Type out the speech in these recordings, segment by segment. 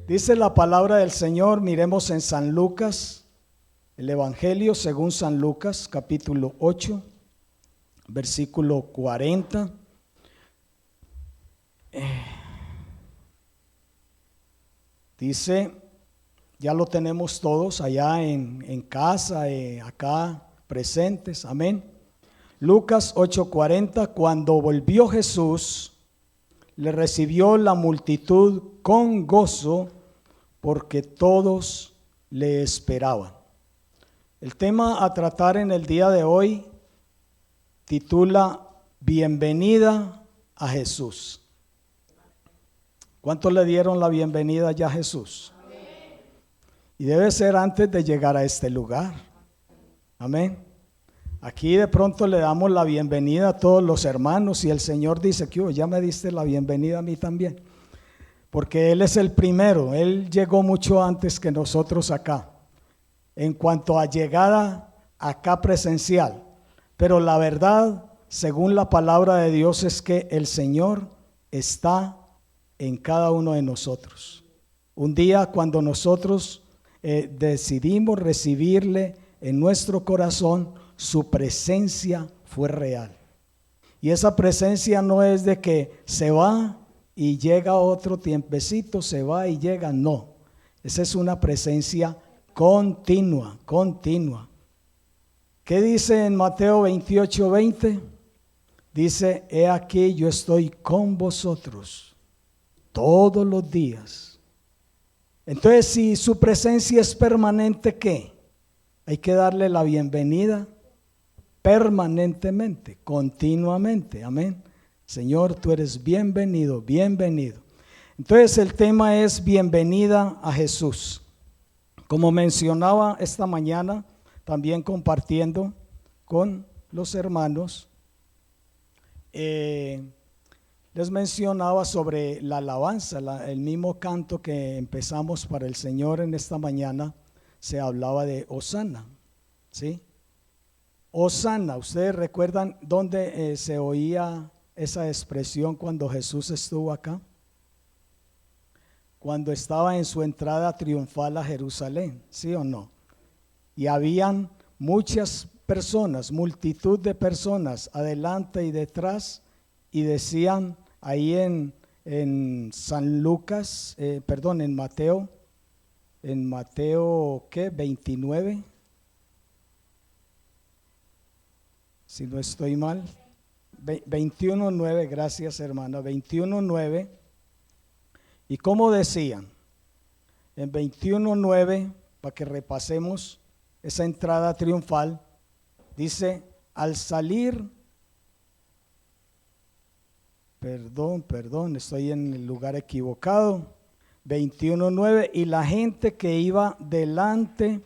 Dice la palabra del Señor, miremos en San Lucas, el Evangelio según San Lucas, capítulo 8, versículo 40. Dice, ya lo tenemos todos allá en casa, acá presentes, amén. Lucas 8:40, cuando volvió Jesús, le recibió la multitud con gozo, porque todos le esperaban. El tema a tratar en el día de hoy titula Bienvenida a Jesús. ¿Cuántos le dieron la bienvenida ya a Jesús? Amén. Y debe ser antes de llegar a este lugar. Amén. Aquí de pronto le damos la bienvenida a todos los hermanos y el Señor dice que ya me diste la bienvenida a mí también. Porque Él es el primero, Él llegó mucho antes que nosotros acá. En cuanto a llegada acá presencial. Pero la verdad, según la palabra de Dios, es que el Señor está en cada uno de nosotros. Un día cuando nosotros decidimos recibirle en nuestro corazón, su presencia fue real. Y esa presencia no es de que se va y llega otro tiempecito, se va y llega, no. Esa es una presencia continua. ¿Qué dice en Mateo 28:20? Dice, he aquí yo estoy con vosotros todos los días. Entonces, si su presencia es permanente, ¿qué? Hay que darle la bienvenida permanentemente, continuamente. Amén. Señor, tú eres bienvenido, bienvenido. Entonces, el tema es bienvenida a Jesús. Como mencionaba esta mañana, también compartiendo con los hermanos, les mencionaba sobre la alabanza, el mismo canto que empezamos para el Señor en esta mañana, se hablaba de Hosana, ¿sí? Hosana, ¿ustedes recuerdan dónde se oía esa expresión cuando Jesús estuvo acá? Cuando estaba en su entrada triunfal a Jerusalén, ¿sí o no? Y habían muchas personas, multitud de personas adelante y detrás, y decían ahí en San Lucas, en Mateo, ¿qué? 29, si no estoy mal, 21:9, gracias hermana, 21:9, y como decían, en 21:9, para que repasemos esa entrada triunfal, dice, al salir, perdón, estoy en el lugar equivocado, 21:9, y la gente que iba delante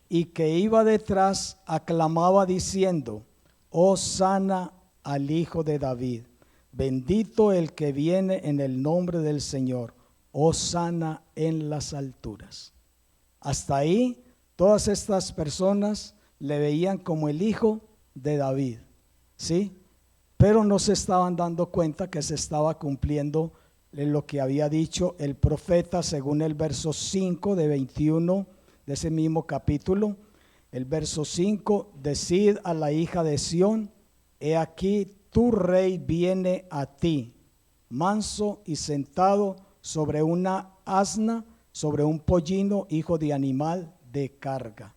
y que iba detrás aclamaba diciendo, Hosana al Hijo de David, bendito el que viene en el nombre del Señor, Hosana en las alturas. Hasta ahí todas estas personas le veían como el Hijo de David, ¿sí? Pero no se estaban dando cuenta que se estaba cumpliendo lo que había dicho el profeta según el verso 5 de 21 de ese mismo capítulo. El verso 5, decid a la hija de Sión, he aquí tu rey viene a ti, manso y sentado sobre una asna, sobre un pollino, hijo de animal de carga.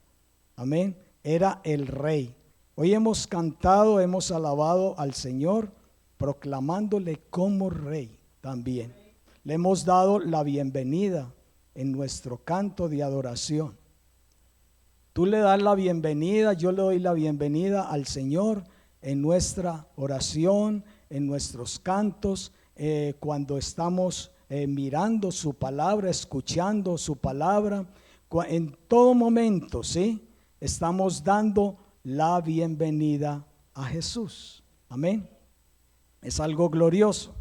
Amén. Era el rey. Hoy hemos cantado, hemos alabado al Señor, proclamándole como rey también. Le hemos dado la bienvenida en nuestro canto de adoración. Tú le das la bienvenida, yo le doy la bienvenida al Señor en nuestra oración, en nuestros cantos, cuando estamos mirando su palabra, escuchando su palabra, en todo momento, ¿sí? Estamos dando la bienvenida a Jesús. Amén. Es algo glorioso.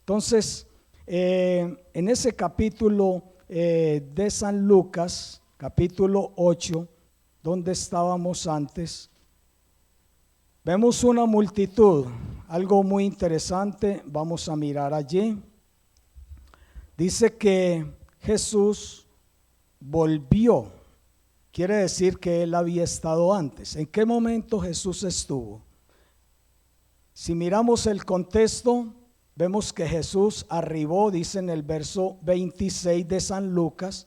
Entonces, en ese capítulo de San Lucas, capítulo 8, donde estábamos antes, vemos una multitud, algo muy interesante, vamos a mirar allí. Dice que Jesús volvió. Quiere decir que él había estado antes. ¿En qué momento Jesús estuvo? Si miramos el contexto, vemos que Jesús arribó, dice en el verso 26 de San Lucas,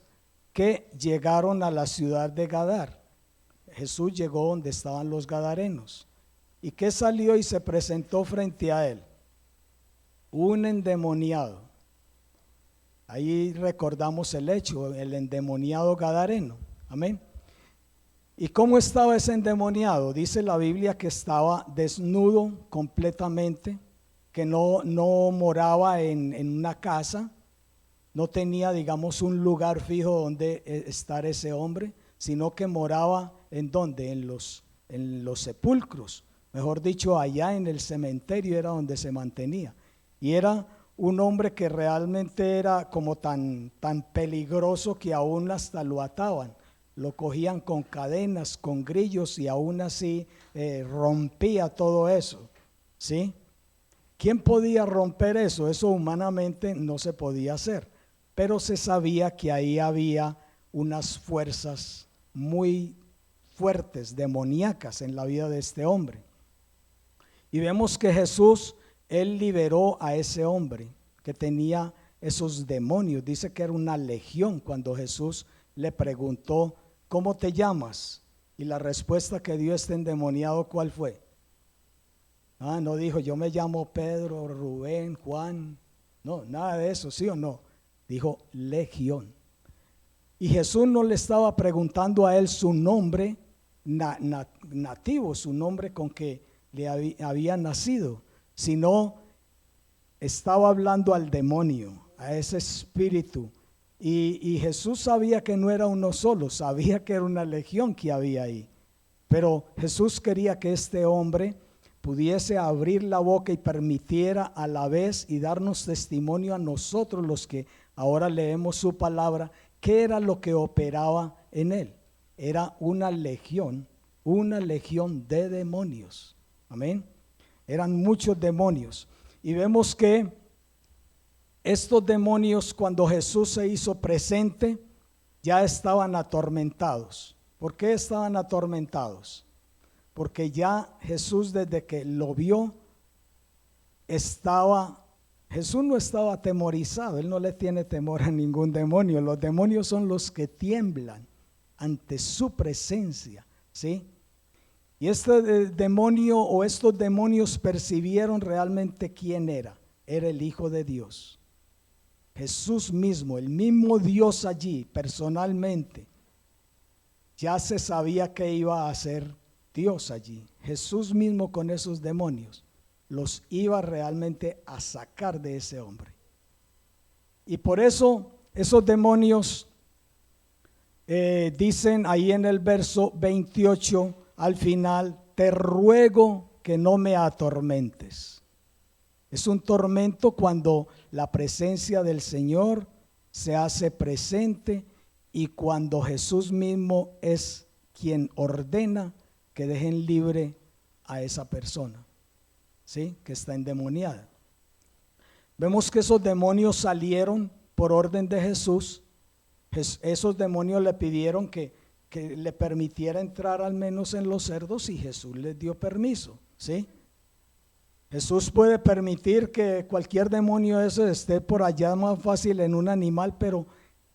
que llegaron a la ciudad de Gadar. Jesús llegó donde estaban los gadarenos. ¿Y qué salió y se presentó frente a él? Un endemoniado. Ahí recordamos el hecho, el endemoniado gadareno. Amén. ¿Y cómo estaba ese endemoniado? Dice la Biblia que estaba desnudo completamente, que no moraba en una casa, no tenía, digamos, un lugar fijo donde estar ese hombre, sino que moraba ¿en dónde? En los sepulcros, mejor dicho, allá en el cementerio era donde se mantenía. Y era un hombre que realmente era como tan peligroso que aún hasta lo ataban. Lo cogían con cadenas, con grillos y aún así rompía todo eso, ¿sí? ¿Quién podía romper eso? Eso humanamente no se podía hacer, pero se sabía que ahí había unas fuerzas muy fuertes, demoníacas en la vida de este hombre. Y vemos que Jesús, él liberó a ese hombre que tenía esos demonios. Dice que era una legión cuando Jesús le preguntó, ¿cómo te llamas? Y la respuesta que dio este endemoniado, ¿cuál fue? No dijo, yo me llamo Pedro, Rubén, Juan. No, nada de eso, ¿sí o no? Dijo, legión. Y Jesús no le estaba preguntando a él su nombre nativo, su nombre con que le había nacido, sino estaba hablando al demonio, a ese espíritu. Y Jesús sabía que no era uno solo, sabía que era una legión que había ahí. Pero Jesús quería que este hombre pudiese abrir la boca y permitiera a la vez y darnos testimonio a nosotros los que ahora leemos su palabra, qué era lo que operaba en él. Era una legión de demonios. Amén. Eran muchos demonios. Y vemos que estos demonios, cuando Jesús se hizo presente, ya estaban atormentados. ¿Por qué estaban atormentados? Porque ya Jesús, desde que lo vio, Jesús no estaba atemorizado. Él no le tiene temor a ningún demonio. Los demonios son los que tiemblan ante su presencia, ¿sí? Y este demonio o estos demonios percibieron realmente quién era. Era el Hijo de Dios. Jesús mismo, el mismo Dios allí personalmente, ya se sabía que iba a ser Dios allí. Jesús mismo con esos demonios los iba realmente a sacar de ese hombre. Y por eso esos demonios dicen ahí en el verso 28 al final, te ruego que no me atormentes. Es un tormento cuando la presencia del Señor se hace presente y cuando Jesús mismo es quien ordena que dejen libre a esa persona, ¿sí? Que está endemoniada. Vemos que esos demonios salieron por orden de Jesús. Esos demonios le pidieron que le permitiera entrar al menos en los cerdos y Jesús les dio permiso, ¿sí? Jesús puede permitir que cualquier demonio ese esté por allá más fácil en un animal, pero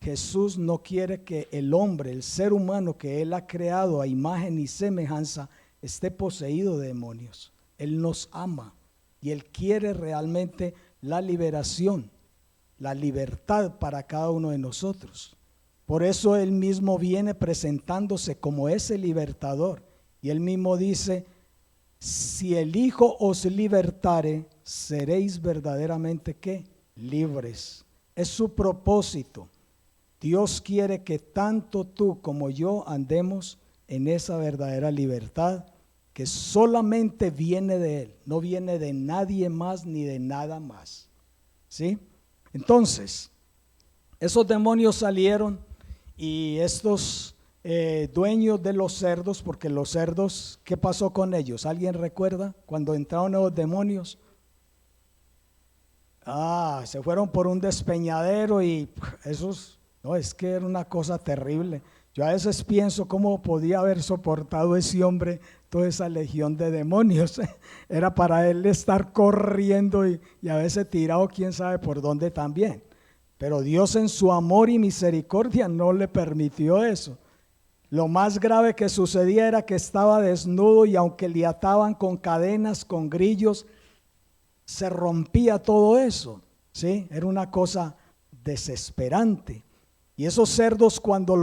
Jesús no quiere que el hombre, el ser humano que Él ha creado a imagen y semejanza, esté poseído de demonios. Él nos ama y Él quiere realmente la liberación, la libertad para cada uno de nosotros. Por eso Él mismo viene presentándose como ese libertador. Y Él mismo dice, si el Hijo os libertare, seréis verdaderamente ¿qué? Libres. Es su propósito. Dios quiere que tanto tú como yo andemos en esa verdadera libertad que solamente viene de Él, no viene de nadie más ni de nada más. ¿Sí? Entonces, esos demonios salieron y estos dueños de los cerdos, porque los cerdos, ¿qué pasó con ellos? ¿Alguien recuerda cuando entraron los demonios? Se fueron por un despeñadero y esos No, es que era una cosa terrible. Yo a veces pienso cómo podía haber soportado ese hombre toda esa legión de demonios. Era para él estar corriendo y a veces tirado quién sabe por dónde también. Pero Dios en su amor y misericordia no le permitió eso. Lo más grave que sucedía era que estaba desnudo y aunque le ataban con cadenas, con grillos, se rompía todo eso. ¿Sí? Era una cosa desesperante. Y esos cerdos cuando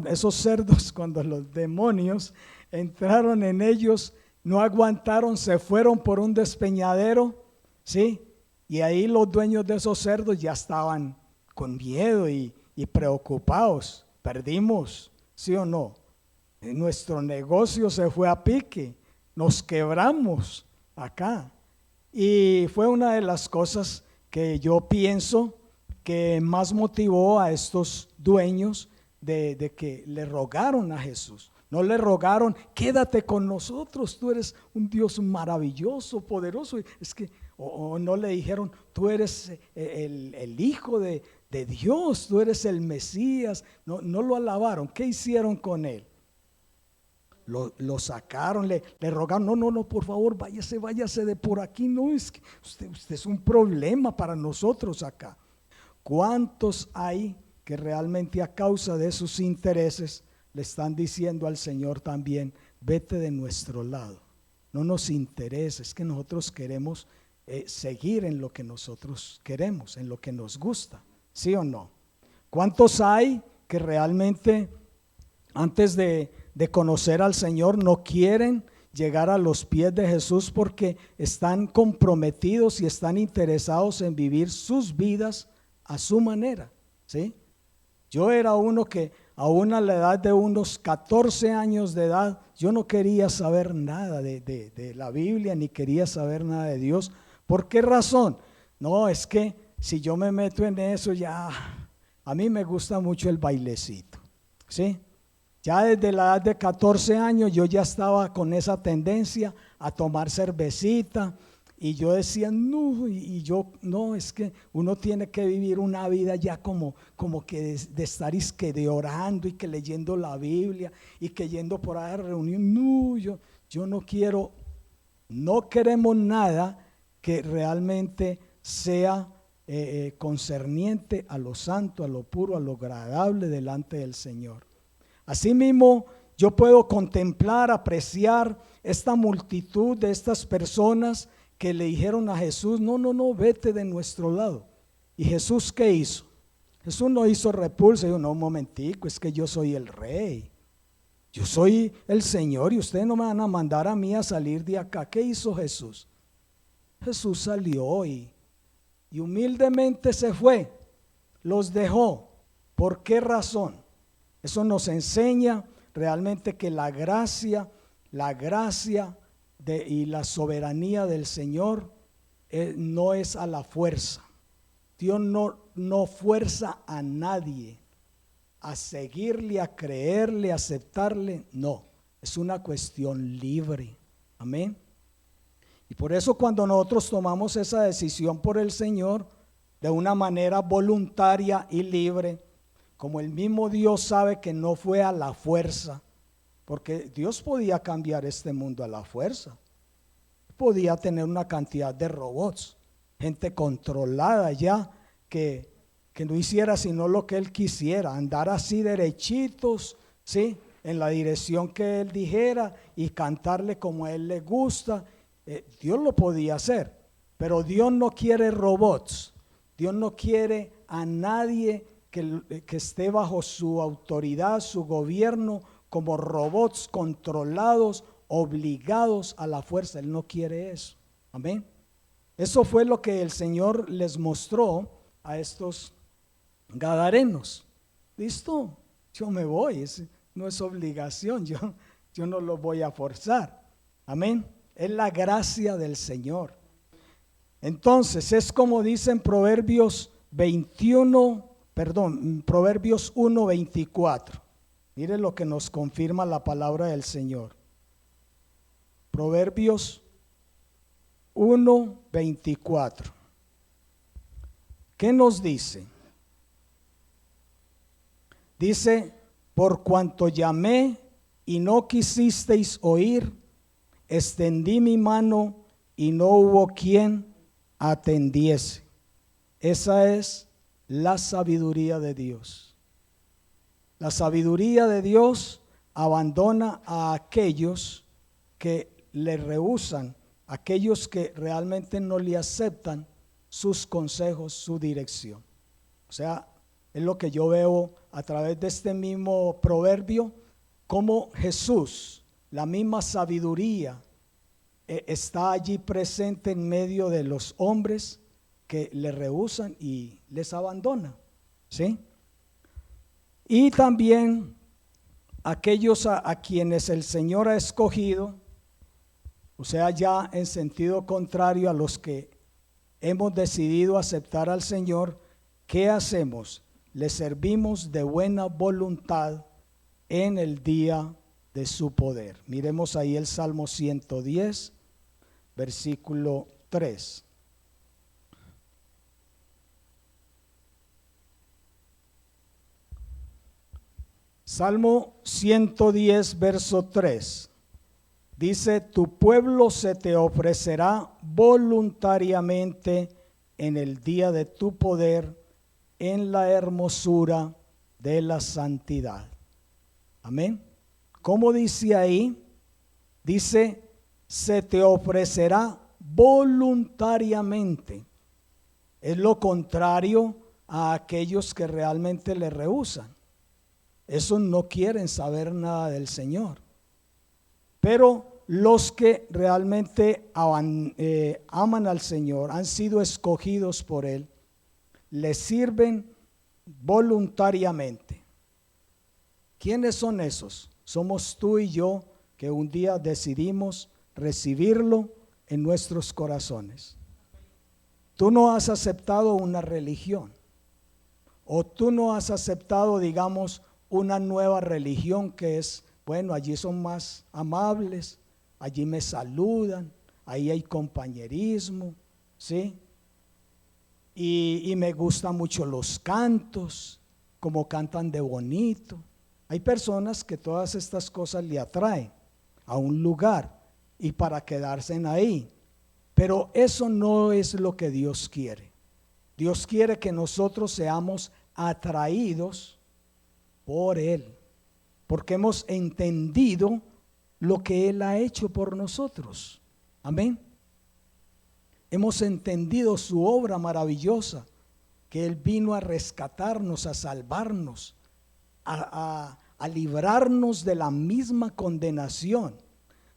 esos cerdos cuando los demonios entraron en ellos, no aguantaron, se fueron por un despeñadero, ¿sí? Y ahí los dueños de esos cerdos ya estaban con miedo y preocupados. Perdimos, ¿sí o no? Nuestro negocio se fue a pique, nos quebramos acá. Y fue una de las cosas que yo pienso que más motivó a estos dueños de que le rogaron a Jesús. No le rogaron, quédate con nosotros, tú eres un Dios maravilloso, poderoso. Es que, o no le dijeron, tú eres el Hijo de Dios, tú eres el Mesías. No lo alabaron. ¿Qué hicieron con él? Lo sacaron, le rogaron, no, por favor, váyase de por aquí. No, es que usted es un problema para nosotros acá. ¿Cuántos hay que realmente a causa de sus intereses le están diciendo al Señor también, vete de nuestro lado? No nos interesa, es que nosotros queremos seguir en lo que nosotros queremos, en lo que nos gusta, ¿sí o no? ¿Cuántos hay que realmente antes de conocer al Señor no quieren llegar a los pies de Jesús porque están comprometidos y están interesados en vivir sus vidas a su manera? ¿Sí? Yo era uno que aún a la edad de unos 14 años de edad, yo no quería saber nada de la Biblia, ni quería saber nada de Dios. ¿Por qué razón? No, es que si yo me meto en eso ya, a mí me gusta mucho el bailecito, ¿sí? Ya desde la edad de 14 años yo ya estaba con esa tendencia a tomar cervecita. Y yo decía, no, no, es que uno tiene que vivir una vida ya como que de estar de orando y que leyendo la Biblia y que yendo por ahí a reunión. No, yo no quiero, no queremos nada que realmente sea concerniente a lo santo, a lo puro, a lo agradable delante del Señor. Asimismo, yo puedo contemplar, apreciar esta multitud de estas personas que le dijeron a Jesús, no, vete de nuestro lado. ¿Y Jesús qué hizo? Jesús no hizo repulsa, dijo, no, un momentico, es que yo soy el rey, yo soy el Señor y ustedes no me van a mandar a mí a salir de acá. ¿Qué hizo Jesús? Jesús salió y humildemente se fue, los dejó. ¿Por qué razón? Eso nos enseña realmente que la gracia y la soberanía del Señor no es a la fuerza. Dios no fuerza a nadie a seguirle, a creerle, a aceptarle. No, es una cuestión libre. Amén. Y por eso cuando nosotros tomamos esa decisión por el Señor de una manera voluntaria y libre, como el mismo Dios sabe que no fue a la fuerza, porque Dios podía cambiar este mundo a la fuerza, podía tener una cantidad de robots, gente controlada ya, que no hiciera sino lo que Él quisiera, andar así derechitos, ¿sí? En la dirección que Él dijera y cantarle como a Él le gusta. Dios lo podía hacer, pero Dios no quiere robots, Dios no quiere a nadie que esté bajo su autoridad, su gobierno, como robots controlados, obligados a la fuerza. Él no quiere eso. Amén. Eso fue lo que el Señor les mostró a estos gadarenos. Listo, yo me voy, no es obligación, yo no lo voy a forzar. Amén. Es la gracia del Señor. Entonces es como dice en Proverbios 1:24. Mire lo que nos confirma la palabra del Señor. Proverbios 1:24. ¿Qué nos dice? Dice, por cuanto llamé y no quisisteis oír, extendí mi mano y no hubo quien atendiese. Esa es la sabiduría de Dios. La sabiduría de Dios abandona a aquellos que le rehúsan, aquellos que realmente no le aceptan sus consejos, su dirección. O sea, es lo que yo veo a través de este mismo proverbio, como Jesús, la misma sabiduría, está allí presente en medio de los hombres que le rehúsan y les abandona, ¿sí? Y también aquellos a quienes el Señor ha escogido, o sea, ya en sentido contrario a los que hemos decidido aceptar al Señor, ¿qué hacemos? Le servimos de buena voluntad en el día de su poder. Miremos ahí el Salmo 110, versículo 3. Salmo 110, verso 3. Dice, tu pueblo se te ofrecerá voluntariamente en el día de tu poder, en la hermosura de la santidad. Amén. ¿Cómo dice ahí? Dice, se te ofrecerá voluntariamente. Es lo contrario a aquellos que realmente le rehúsan. Esos no quieren saber nada del Señor. Pero los que realmente aman al Señor, han sido escogidos por Él, le sirven voluntariamente. ¿Quiénes son esos? Somos tú y yo que un día decidimos recibirlo en nuestros corazones. Tú no has aceptado una religión, o tú no has aceptado, digamos, una nueva religión que es, bueno, allí son más amables, allí me saludan, ahí hay compañerismo, ¿sí? Y me gustan mucho los cantos, como cantan de bonito. Hay personas que todas estas cosas le atraen a un lugar y para quedarse ahí. Pero eso no es lo que Dios quiere. Dios quiere que nosotros seamos atraídos por Él, porque hemos entendido lo que Él ha hecho por nosotros. Amén. Hemos entendido su obra maravillosa, que Él vino a rescatarnos, a salvarnos, a librarnos de la misma condenación,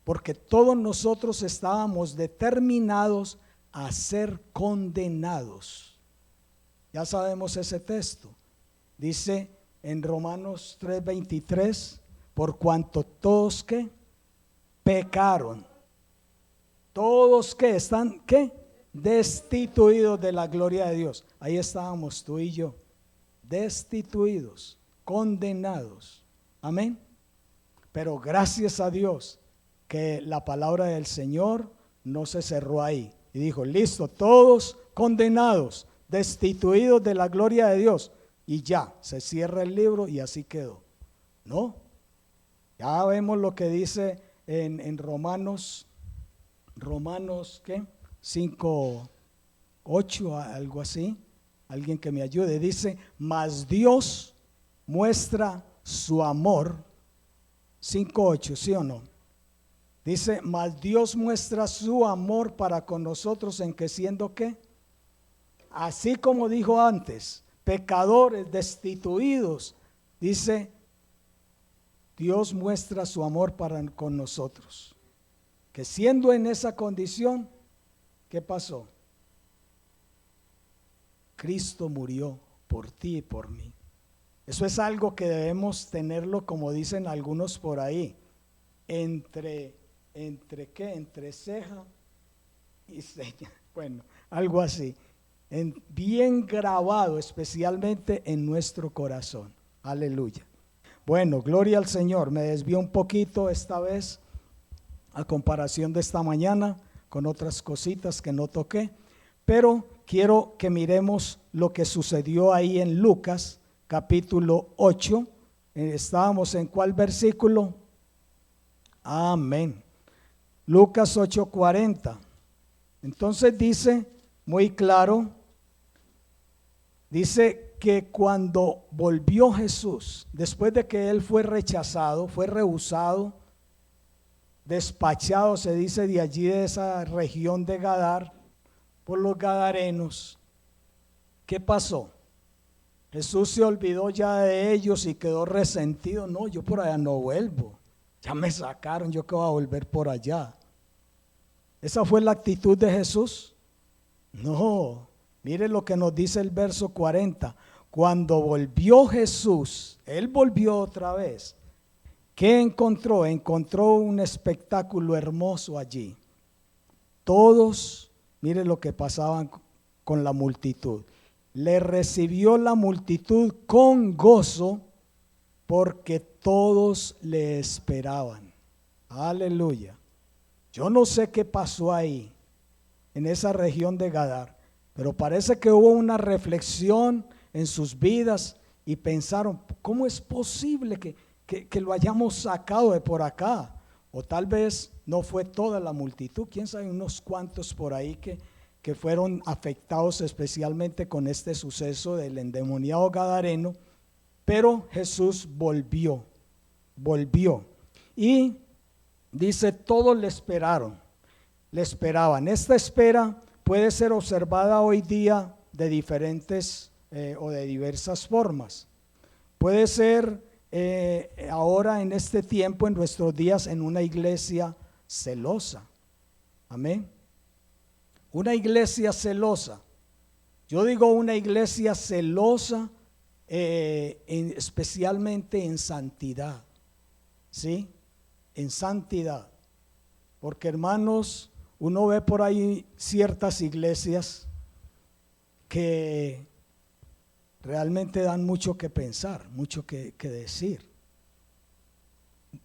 porque todos nosotros estábamos determinados a ser condenados. Ya sabemos ese texto. Dice en Romanos 3:23, por cuanto todos que pecaron, todos que están destituidos de la gloria de Dios. Ahí estábamos tú y yo, destituidos, condenados. Amén. Pero gracias a Dios que la palabra del Señor no se cerró ahí y dijo, listo, todos condenados, destituidos de la gloria de Dios, y ya, se cierra el libro y así quedó. No, ya vemos lo que dice en Romanos ¿qué? 5:8, algo así. Alguien que me ayude. Dice, mas Dios muestra su amor. 5:8, ¿sí o no? Dice, mas Dios muestra su amor para con nosotros en que siendo ¿qué? Así como dijo antes, pecadores, destituidos, dice, Dios muestra su amor para con nosotros. Que siendo en esa condición, ¿qué pasó? Cristo murió por ti y por mí. Eso es algo que debemos tenerlo, como dicen algunos por ahí, entre qué, entre ceja y ceja, bueno, algo así, bien grabado, especialmente en nuestro corazón. Aleluya. Bueno, gloria al Señor. Me desvío un poquito esta vez a comparación de esta mañana con otras cositas que no toqué, pero quiero que miremos lo que sucedió ahí en Lucas capítulo 8. ¿Estábamos en cuál versículo? Amén. Lucas 8:40. Entonces dice muy claro, dice que cuando volvió Jesús, después de que él fue rechazado, fue rehusado, despachado, se dice, de allí, de esa región de Gadar, por los gadarenos, ¿qué pasó? Jesús se olvidó ya de ellos y quedó resentido. No, yo por allá no vuelvo, ya me sacaron, yo que voy a volver por allá. ¿Esa fue la actitud de Jesús? No, mire lo que nos dice el verso 40. Cuando volvió Jesús, él volvió otra vez. ¿Qué encontró? Encontró un espectáculo hermoso allí. Todos, mire lo que pasaban con la multitud. Le recibió la multitud con gozo porque todos le esperaban. Aleluya. Yo no sé qué pasó ahí, en esa región de Gadar, pero parece que hubo una reflexión en sus vidas y pensaron, ¿cómo es posible que lo hayamos sacado de por acá? O tal vez no fue toda la multitud, quién sabe, unos cuantos por ahí que fueron afectados especialmente con este suceso del endemoniado gadareno. Pero Jesús volvió. Y dice, todos le esperaban. Esta espera puede ser observada hoy día de diferentes o de diversas formas. Puede ser ahora en este tiempo, en nuestros días, en una iglesia celosa. Amén. Una iglesia celosa. Yo digo una iglesia celosa, especialmente en santidad. ¿Sí? En santidad. Porque, hermanos, uno ve por ahí ciertas iglesias que realmente dan mucho que pensar, mucho que decir.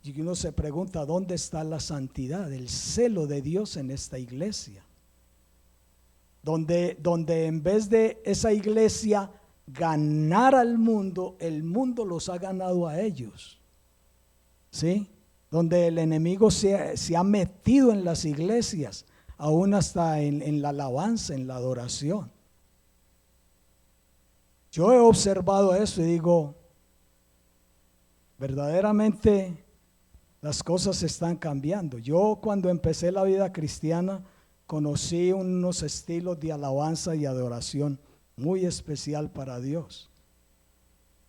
Y uno se pregunta, ¿dónde está la santidad, el celo de Dios en esta iglesia? Donde en vez de esa iglesia ganar al mundo, el mundo los ha ganado a ellos. ¿Sí? Donde el enemigo se ha metido en las iglesias, aún hasta en la alabanza, en la adoración. Yo he observado eso y digo, verdaderamente las cosas están cambiando. Yo, cuando empecé la vida cristiana, conocí unos estilos de alabanza y adoración muy especial para Dios.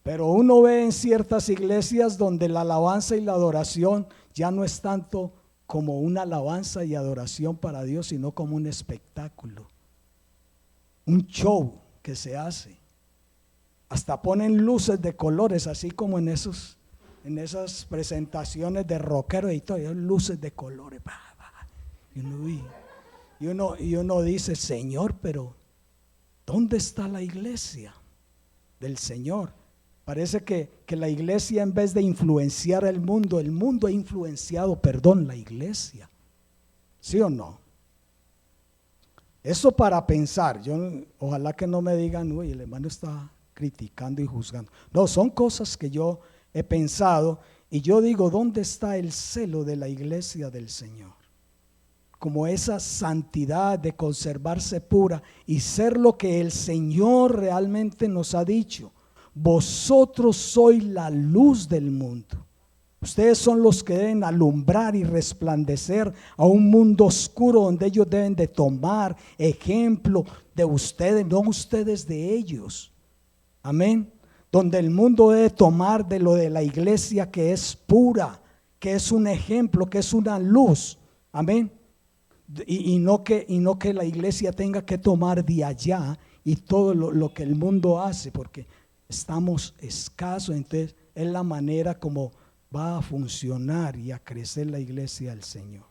Pero uno ve en ciertas iglesias donde la alabanza y la adoración ya no es tanto como una alabanza y adoración para Dios, sino como un espectáculo, un show que se hace. Hasta ponen luces de colores, así como en esas presentaciones de rockeros y todo, luces de colores. Y uno dice, Señor, pero ¿dónde está la iglesia del Señor? Parece que la iglesia, en vez de influenciar el mundo ha influenciado, la iglesia. ¿Sí o no? Eso para pensar. Ojalá que no me digan, uy, el hermano está criticando y juzgando. No, son cosas que yo he pensado y yo digo, ¿dónde está el celo de la iglesia del Señor? Como esa santidad de conservarse pura y ser lo que el Señor realmente nos ha dicho. Vosotros sois la luz del mundo. Ustedes son los que deben alumbrar y resplandecer a un mundo oscuro donde ellos deben de tomar ejemplo de ustedes, no ustedes de ellos. Amén. Donde el mundo debe tomar de lo de la iglesia que es pura, que es un ejemplo, que es una luz. Amén. Y no que la iglesia tenga que tomar de allá y todo lo que el mundo hace, porque estamos escasos. Entonces es la manera como va a funcionar y a crecer la iglesia del Señor.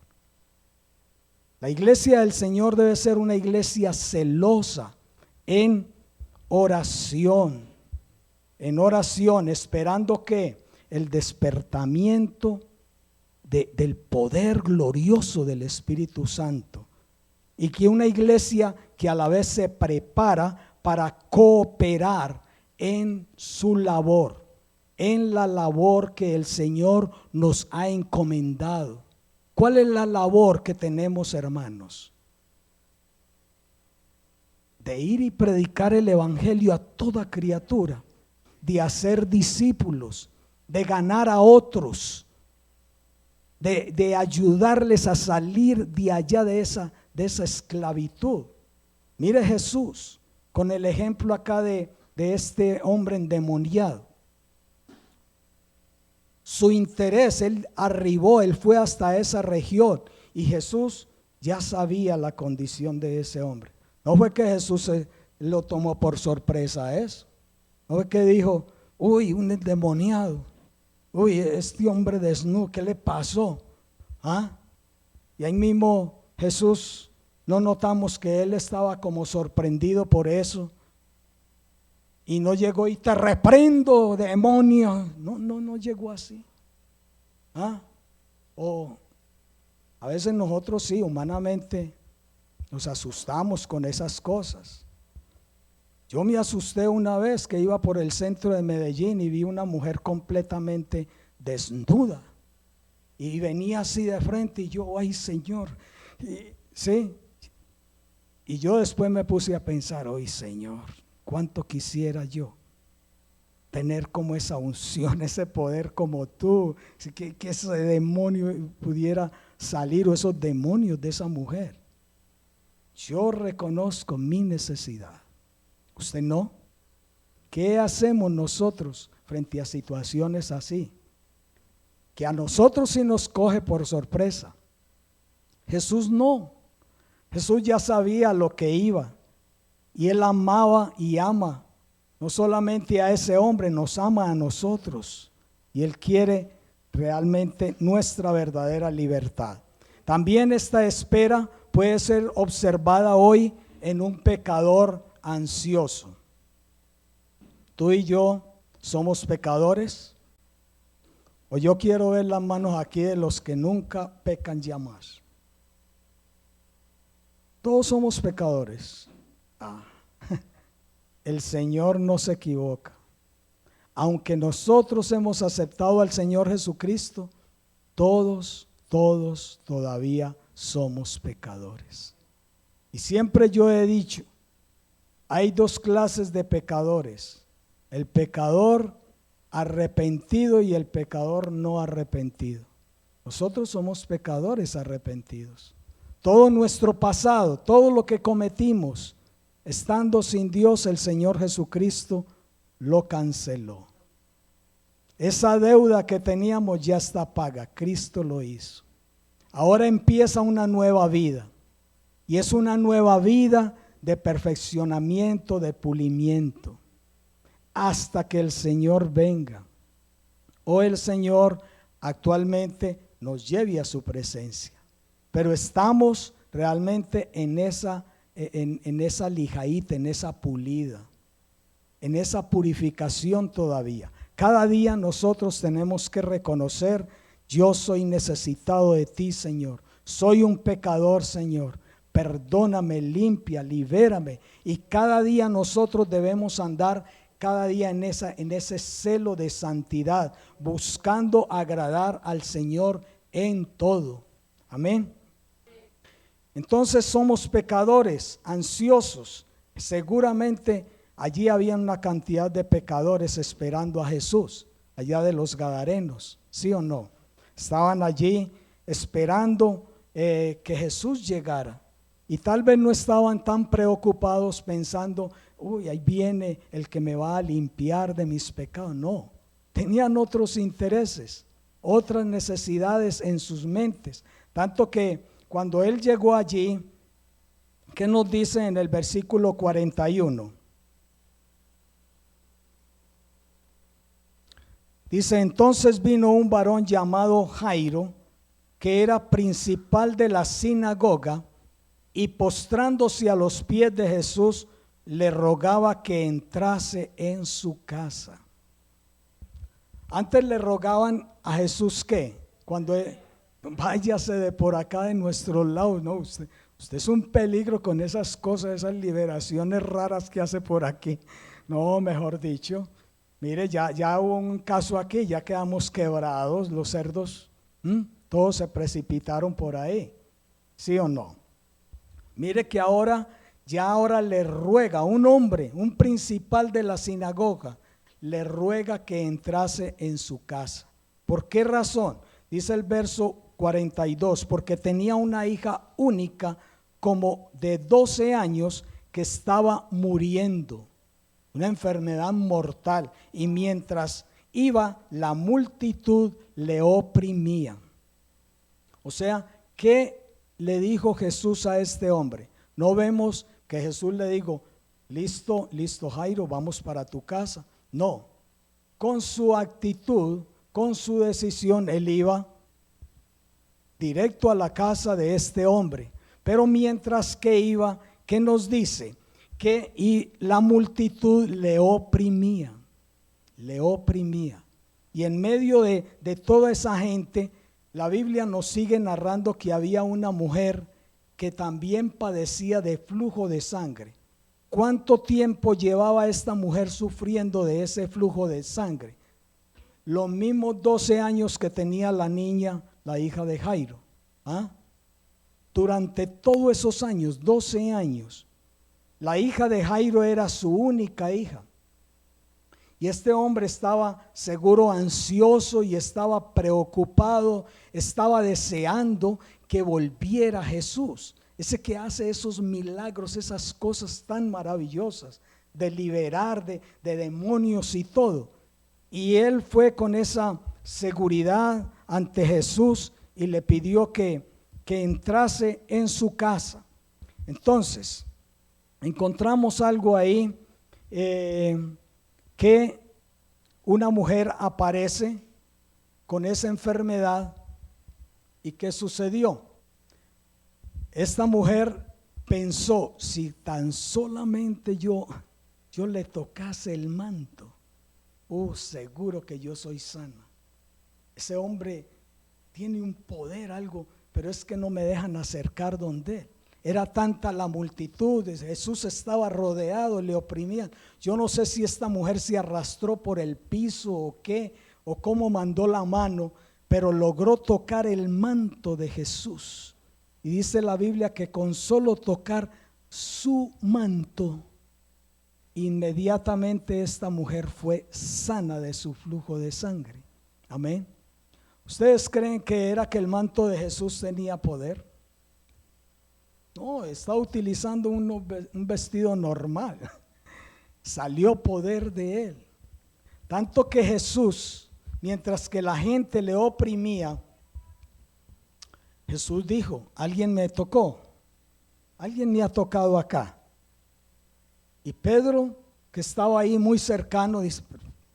La iglesia del Señor debe ser una iglesia celosa en oración, esperando que el despertamiento del poder glorioso del Espíritu Santo, y que una iglesia que a la vez se prepara para cooperar en su labor, en la labor que el Señor nos ha encomendado. ¿Cuál es la labor que tenemos, hermanos? De ir y predicar el evangelio a toda criatura, de hacer discípulos, de ganar a otros, de ayudarles a salir de allá de esa esclavitud. Mire Jesús con el ejemplo acá de este hombre endemoniado. Su interés, él arribó, él fue hasta esa región y Jesús ya sabía la condición de ese hombre. No fue que Jesús lo tomó por sorpresa a eso. No fue que dijo, uy, un endemoniado, uy, este hombre desnudo, ¿qué le pasó? ¿Ah? Y ahí mismo Jesús, no notamos que él estaba como sorprendido por eso. Y no llegó y te reprendo, demonio. No llegó así. ¿Ah? O a veces nosotros sí, humanamente, nos asustamos con esas cosas. Yo me asusté una vez que iba por el centro de Medellín y vi una mujer completamente desnuda. Y venía así de frente y yo, ay Señor. Sí. Y yo después me puse a pensar, ay Señor, cuánto quisiera yo tener como esa unción, ese poder como tú, que ese demonio pudiera salir o esos demonios de esa mujer. Yo reconozco mi necesidad. ¿Usted no? ¿Qué hacemos nosotros frente a situaciones así? Que a nosotros sí nos coge por sorpresa. Jesús no. Jesús ya sabía lo que iba. Y Él amaba y ama. No solamente a ese hombre, nos ama a nosotros. Y Él quiere realmente nuestra verdadera libertad. También esta espera puede ser observada hoy en un pecador ansioso. Tú y yo somos pecadores. O yo quiero ver las manos aquí de los que nunca pecan ya más. Todos somos pecadores. El Señor no se equivoca. Aunque nosotros hemos aceptado al Señor Jesucristo, todos todavía somos pecadores. Y siempre yo he dicho, hay dos clases de pecadores: el pecador arrepentido y el pecador no arrepentido. Nosotros somos pecadores arrepentidos. Todo nuestro pasado, todo lo que cometimos, estando sin Dios, el Señor Jesucristo lo canceló. Esa deuda que teníamos ya está paga, Cristo lo hizo. Ahora empieza una nueva vida, y es una nueva vida de perfeccionamiento, de pulimiento, hasta que el Señor venga, o el Señor actualmente nos lleve a su presencia. Pero estamos realmente en esa lijaíta, en esa pulida, en esa purificación todavía. Cada día nosotros tenemos que reconocer: yo soy necesitado de ti, Señor. Soy un pecador, Señor. Perdóname, limpia, libérame. Y cada día nosotros debemos andar cada día en ese celo de santidad, buscando agradar al Señor en todo. Amén. Entonces somos pecadores, ansiosos. Seguramente allí había una cantidad de pecadores esperando a Jesús, allá de los Gadarenos, ¿sí o no? Estaban allí esperando que Jesús llegara. Y tal vez no estaban tan preocupados pensando: uy, ahí viene el que me va a limpiar de mis pecados. No, tenían otros intereses, otras necesidades en sus mentes. Tanto que cuando Él llegó allí, ¿qué nos dice en el versículo 41? Dice: entonces vino un varón llamado Jairo, que era principal de la sinagoga, y postrándose a los pies de Jesús, le rogaba que entrase en su casa. Antes le rogaban a Jesús que cuando váyase de por acá de nuestro lado, no, usted es un peligro con esas cosas, esas liberaciones raras que hace por aquí. No, mejor dicho, mire, ya hubo un caso aquí, ya quedamos quebrados, los cerdos, todos se precipitaron por ahí, ¿sí o no? Mire que ahora le ruega un hombre, un principal de la sinagoga, le ruega que entrase en su casa. ¿Por qué razón? Dice el verso 42, porque tenía una hija única como de 12 años que estaba muriendo, una enfermedad mortal, y mientras iba la multitud le oprimía. O sea, ¿qué le dijo Jesús a este hombre? No vemos que Jesús le dijo, listo, listo Jairo, vamos para tu casa. No, con su actitud, con su decisión, él iba directo a la casa de este hombre. Pero mientras que iba, ¿qué nos dice? Que y la multitud le oprimía. Y en medio de toda esa gente, la Biblia nos sigue narrando que había una mujer que también padecía de flujo de sangre. ¿Cuánto tiempo llevaba esta mujer sufriendo de ese flujo de sangre? Los mismos 12 años que tenía la niña, la hija de Jairo. Durante todos esos años, 12 años, la hija de Jairo era su única hija. Y este hombre estaba seguro ansioso y estaba preocupado, estaba deseando que volviera Jesús. Ese que hace esos milagros, esas cosas tan maravillosas de liberar de demonios y todo. Y él fue con esa seguridad ante Jesús y le pidió que entrase en su casa. Entonces, encontramos algo ahí, que una mujer aparece con esa enfermedad. ¿Y qué sucedió? Esta mujer pensó, si tan solamente yo le tocase el manto, seguro que yo soy sana. Ese hombre tiene un poder, algo, pero es que no me dejan acercar donde él. Era tanta la multitud, Jesús estaba rodeado, le oprimían. Yo no sé si esta mujer se arrastró por el piso o qué, o cómo mandó la mano, pero logró tocar el manto de Jesús. Y dice la Biblia que con solo tocar su manto, inmediatamente esta mujer fue sana de su flujo de sangre. Amén. ¿Ustedes creen que era que el manto de Jesús tenía poder? No, está utilizando un vestido normal. Salió poder de él. Tanto que Jesús, mientras que la gente le oprimía, Jesús dijo, alguien me tocó, alguien me ha tocado acá. Y Pedro, que estaba ahí muy cercano, dice,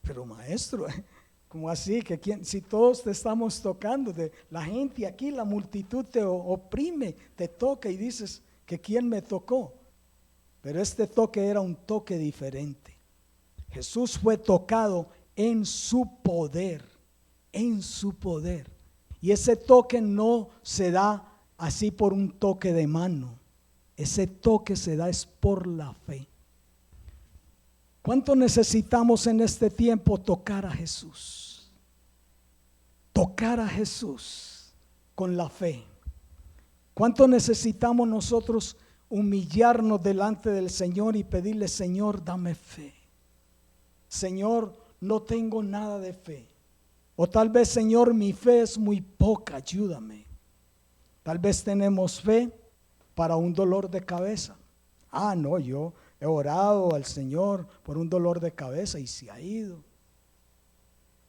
pero maestro, ¿cómo así? Que si todos te estamos tocando, la gente aquí, la multitud te oprime, te toca y dices que quién me tocó. Pero este toque era un toque diferente. Jesús fue tocado en su poder, en su poder. Y ese toque no se da así por un toque de mano. Ese toque se da es por la fe. ¿Cuánto necesitamos en este tiempo tocar a Jesús? Tocar a Jesús con la fe. ¿Cuánto necesitamos nosotros humillarnos delante del Señor y pedirle, Señor, dame fe? Señor, no tengo nada de fe. O tal vez, Señor, mi fe es muy poca, ayúdame. Tal vez tenemos fe para un dolor de cabeza. No, yo he orado al Señor por un dolor de cabeza y se ha ido.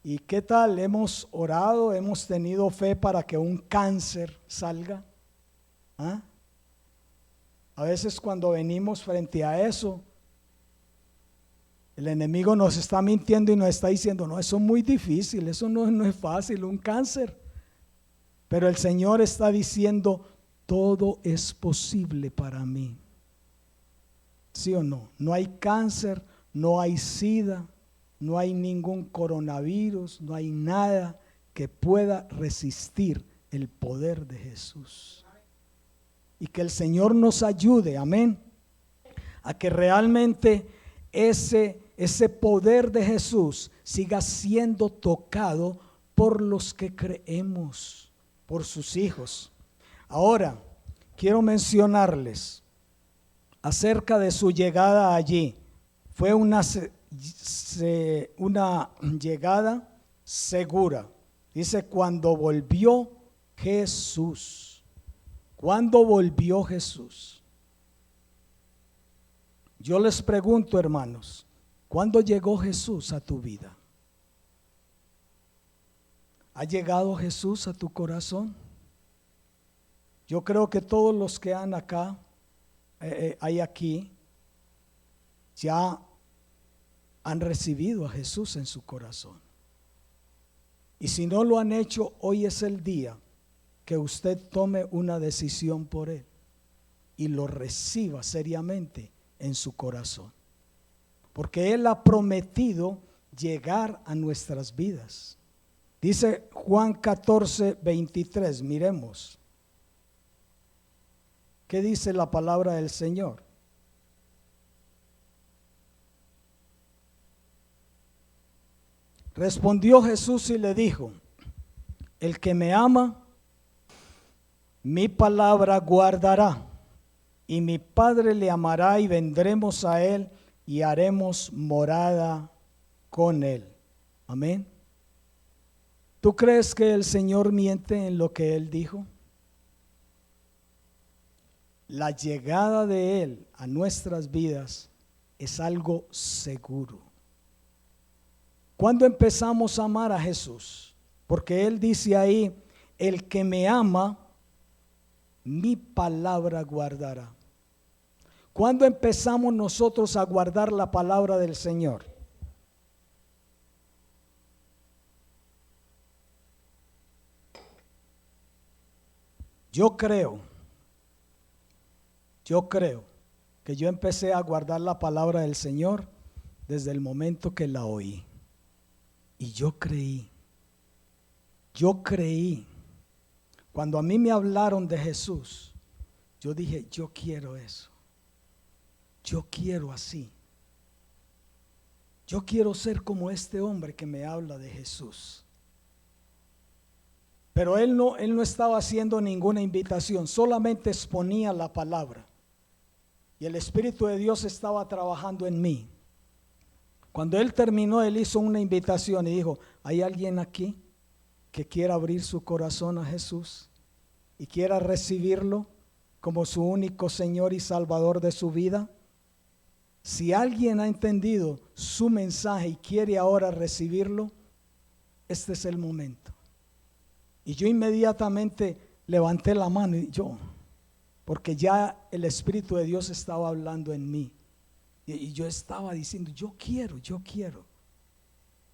¿Y qué tal? Hemos orado, hemos tenido fe para que un cáncer salga. A veces cuando venimos frente a eso, el enemigo nos está mintiendo y nos está diciendo, no, eso es muy difícil, eso no es fácil, un cáncer. Pero el Señor está diciendo, todo es posible para mí. ¿Sí o no? No hay cáncer, no hay SIDA, no hay ningún coronavirus, no hay nada que pueda resistir el poder de Jesús. Y que el Señor nos ayude, amén, a que realmente ese ese poder de Jesús siga siendo tocado por los que creemos, por sus hijos. Ahora, quiero mencionarles acerca de su llegada allí. Fue una llegada segura. Dice, cuando volvió Jesús. ¿Cuándo volvió Jesús? Yo les pregunto, hermanos, ¿cuándo llegó Jesús a tu vida? ¿Ha llegado Jesús a tu corazón? Yo creo que todos los que han acá, hay aquí, ya han recibido a Jesús en su corazón. Y si no lo han hecho, hoy es el día que usted tome una decisión por Él y lo reciba seriamente en su corazón. Porque Él ha prometido llegar a nuestras vidas. Dice Juan 14, 23, miremos. ¿Qué dice la palabra del Señor? Respondió Jesús y le dijo, el que me ama, mi palabra guardará, y mi Padre le amará, y vendremos a él y haremos morada con él. Amén. ¿Tú crees que el Señor miente en lo que Él dijo? La llegada de Él a nuestras vidas es algo seguro. ¿Cuándo empezamos a amar a Jesús? Porque Él dice ahí, el que me ama, mi palabra guardará. ¿Cuándo empezamos nosotros a guardar la palabra del Señor? Yo creo que yo empecé a guardar la palabra del Señor desde el momento que la oí. Y yo creí. Cuando a mí me hablaron de Jesús, yo dije, yo quiero eso. Yo quiero así. Yo quiero ser como este hombre que me habla de Jesús. Pero él no estaba haciendo ninguna invitación, solamente exponía la palabra. Y el Espíritu de Dios estaba trabajando en mí. Cuando él terminó, él hizo una invitación y dijo, ¿hay alguien aquí que quiera abrir su corazón a Jesús y quiera recibirlo como su único Señor y Salvador de su vida? Si alguien ha entendido su mensaje y quiere ahora recibirlo, este es el momento. Y yo inmediatamente levanté la mano y porque ya el Espíritu de Dios estaba hablando en mí. Y yo estaba diciendo, yo quiero.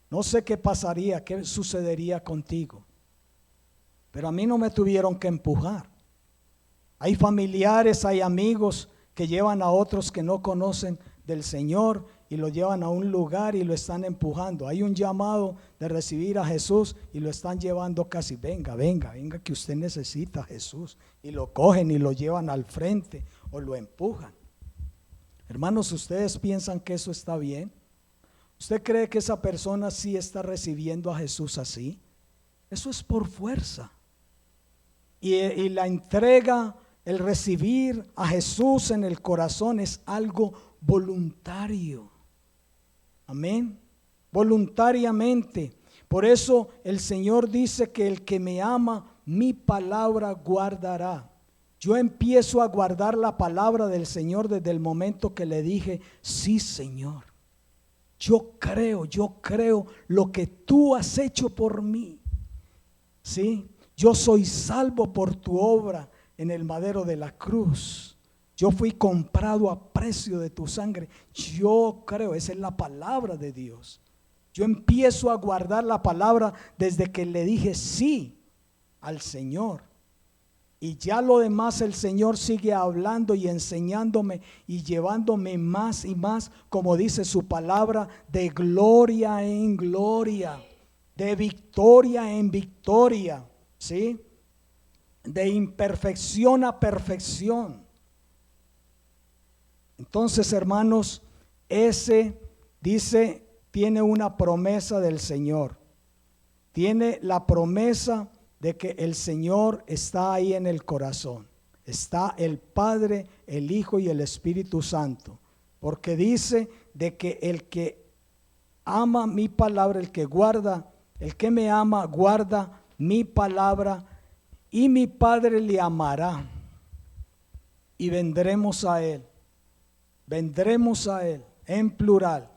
No sé qué pasaría, qué sucedería contigo. Pero a mí no me tuvieron que empujar. Hay familiares, hay amigos que llevan a otros que no conocen del Señor y lo llevan a un lugar y lo están empujando. Hay un llamado de recibir a Jesús y lo están llevando casi, venga que usted necesita a Jesús, y lo cogen y lo llevan al frente o lo empujan. Hermanos, ¿ustedes piensan que eso está bien? ¿Usted cree que esa persona sí está recibiendo a Jesús así? Eso es por fuerza. Y la entrega, el recibir a Jesús en el corazón es algo voluntario. Amén. Voluntariamente. Por eso el Señor dice que el que me ama, mi palabra guardará. Yo empiezo a guardar la palabra del Señor desde el momento que le dije, sí, Señor. Yo creo lo que tú has hecho por mí. Sí, yo soy salvo por tu obra en el madero de la cruz. Yo fui comprado a precio de tu sangre. Yo creo, esa es la palabra de Dios. Yo empiezo a guardar la palabra desde que le dije sí al Señor. Y ya lo demás el Señor sigue hablando y enseñándome y llevándome más y más, como dice su palabra, de gloria en gloria, de victoria en victoria, ¿sí? De imperfección a perfección. Entonces, hermanos, ese dice, tiene una promesa del Señor. Tiene la promesa de que el Señor está ahí en el corazón. Está el Padre, el Hijo y el Espíritu Santo. Porque dice de que el que ama mi palabra, el que me ama, guarda mi palabra, y mi Padre le amará. Y vendremos a Él. Vendremos a Él, en plural.